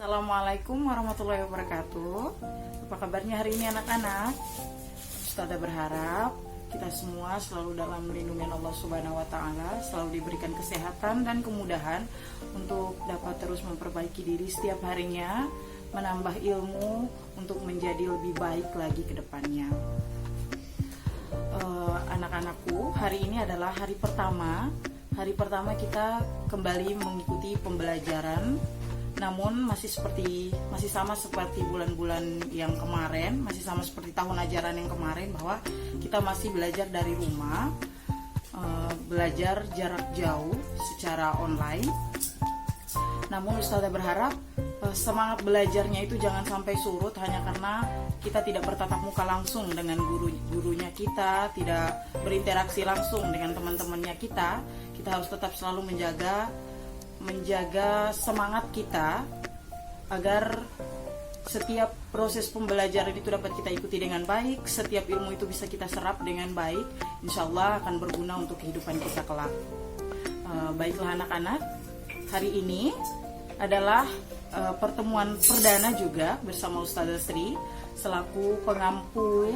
Assalamualaikum warahmatullahi wabarakatuh. Apa kabarnya hari ini anak-anak? Ustazah berharap kita semua selalu dalam lindungan Allah Subhanahu wa taala, selalu diberikan kesehatan dan kemudahan untuk dapat terus memperbaiki diri setiap harinya, menambah ilmu untuk menjadi lebih baik lagi ke depannya. Anak-anakku, hari ini adalah hari pertama. Hari pertama kita kembali mengikuti pembelajaran. Namun masih sama seperti bulan-bulan yang kemarin, masih sama seperti tahun ajaran yang kemarin, bahwa kita masih belajar dari rumah, belajar jarak jauh secara online. Namun Ustazah berharap semangat belajarnya itu jangan sampai surut hanya karena kita tidak bertatap muka langsung dengan gurunya kita, tidak berinteraksi langsung dengan teman-temannya kita. Kita harus tetap selalu menjaga semangat kita agar setiap proses pembelajaran itu dapat kita ikuti dengan baik, setiap ilmu itu bisa kita serap dengan baik. Insya Allah akan berguna untuk kehidupan kita kelak. Baiklah anak-anak, hari ini adalah pertemuan perdana juga bersama Ustazah Sri selaku pengampu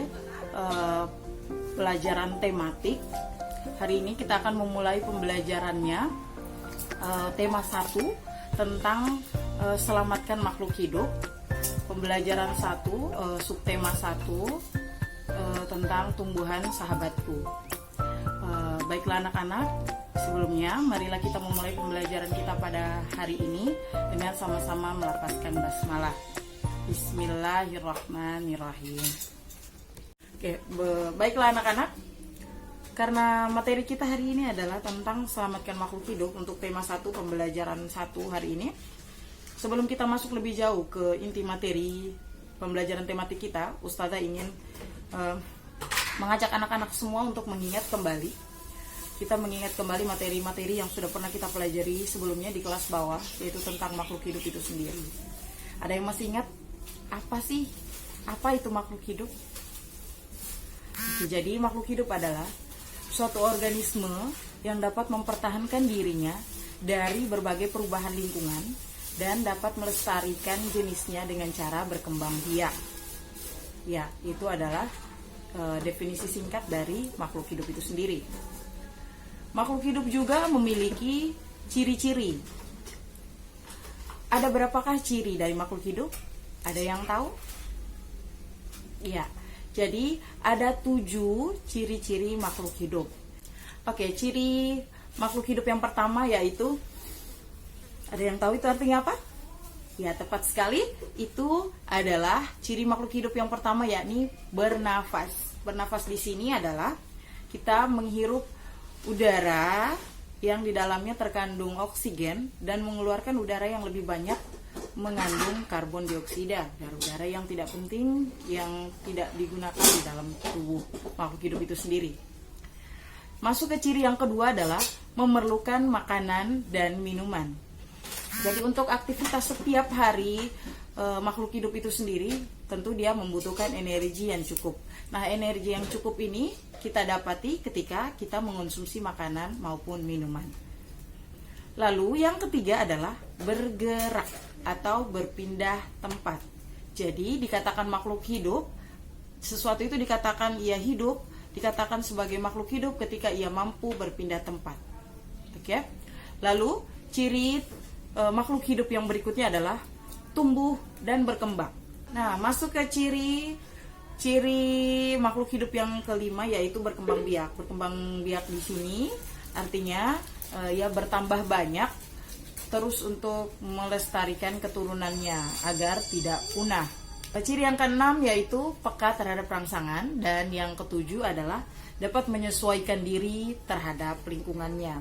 pelajaran tematik. Hari ini kita akan memulai pembelajarannya. Tema 1 tentang selamatkan makhluk hidup. Pembelajaran 1, subtema 1 tentang tumbuhan sahabatku. Baiklah anak-anak, sebelumnya marilah kita memulai pembelajaran kita pada hari ini dengan sama-sama melafazkan basmalah. Bismillahirrahmanirrahim. Oke, baiklah anak-anak. Karena materi kita hari ini adalah tentang selamatkan makhluk hidup untuk tema 1 pembelajaran 1 hari ini. Sebelum kita masuk lebih jauh ke inti materi pembelajaran tematik kita, Ustazah ingin mengajak anak-anak semua untuk mengingat kembali. Kita mengingat kembali materi-materi yang sudah pernah kita pelajari sebelumnya di kelas bawah, yaitu tentang makhluk hidup itu sendiri. Ada yang masih ingat apa itu makhluk hidup? Jadi makhluk hidup adalah suatu organisme yang dapat mempertahankan dirinya dari berbagai perubahan lingkungan dan dapat melestarikan jenisnya dengan cara berkembang biak. Ya, itu adalah definisi singkat dari makhluk hidup itu sendiri. Makhluk hidup juga memiliki ciri-ciri. Ada berapakah ciri dari makhluk hidup? Ada yang tahu? Ya. Jadi ada 7 ciri-ciri makhluk hidup. Oke, ciri makhluk hidup yang pertama yaitu, ada yang tahu itu artinya apa? Ya, tepat sekali, itu adalah ciri makhluk hidup yang pertama, yakni bernafas. Bernafas di sini adalah kita menghirup udara yang di dalamnya terkandung oksigen dan mengeluarkan udara yang lebih banyak mengandung karbon dioksida dari udara yang tidak penting, yang tidak digunakan di dalam tubuh makhluk hidup itu sendiri. Masuk ke ciri yang kedua adalah memerlukan makanan dan minuman. Jadi untuk aktivitas setiap hari makhluk hidup itu sendiri tentu dia membutuhkan energi yang cukup. Nah, energi yang cukup ini kita dapati ketika kita mengonsumsi makanan maupun minuman. Lalu yang ketiga adalah bergerak atau berpindah tempat. Jadi dikatakan makhluk hidup, sesuatu itu dikatakan ia hidup, dikatakan sebagai makhluk hidup ketika ia mampu berpindah tempat. Oke. Lalu ciri makhluk hidup yang berikutnya adalah tumbuh dan berkembang. Nah, masuk ke ciri makhluk hidup yang kelima, yaitu berkembang biak. Berkembang biak di sini artinya ia bertambah banyak terus untuk melestarikan keturunannya agar tidak punah. Ciri yang keenam yaitu peka terhadap rangsangan, dan yang ketujuh adalah dapat menyesuaikan diri terhadap lingkungannya.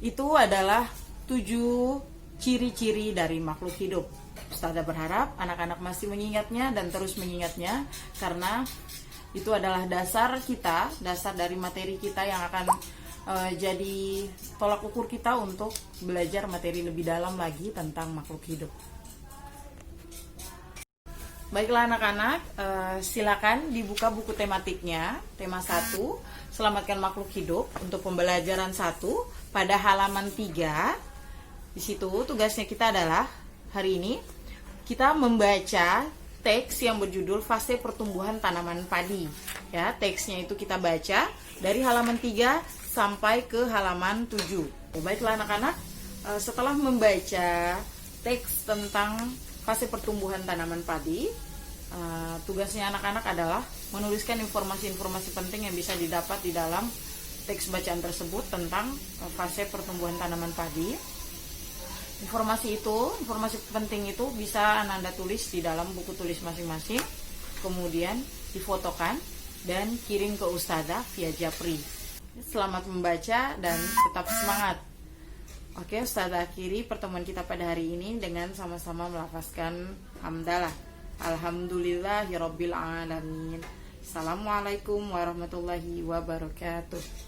Itu adalah 7 ciri-ciri dari makhluk hidup. Ustazah berharap anak-anak masih mengingatnya dan terus mengingatnya, karena itu adalah dasar kita, dasar dari materi kita yang akan jadi tolak ukur kita untuk belajar materi lebih dalam lagi tentang makhluk hidup. Baiklah anak-anak, silakan dibuka buku tematiknya, tema 1, selamatkan makhluk hidup untuk pembelajaran 1 pada halaman 3. Di situ tugasnya kita adalah hari ini kita membaca teks yang berjudul Fase Pertumbuhan Tanaman Padi. Ya, teksnya itu kita baca dari halaman 3 sampai ke halaman 7. Baiklah anak-anak, setelah membaca teks tentang fase pertumbuhan tanaman padi, tugasnya anak-anak adalah menuliskan informasi-informasi penting yang bisa didapat di dalam teks bacaan tersebut tentang fase pertumbuhan tanaman padi. Informasi penting itu bisa Anda tulis di dalam buku tulis masing-masing, kemudian difotokan dan kirim ke Ustadzah via Japri. Selamat membaca dan tetap semangat. Oke, Ustadzah akhiri pertemuan kita pada hari ini dengan sama-sama melafazkan hamdalah. Alhamdulillahirabbil alamin. Assalamualaikum warahmatullahi wabarakatuh.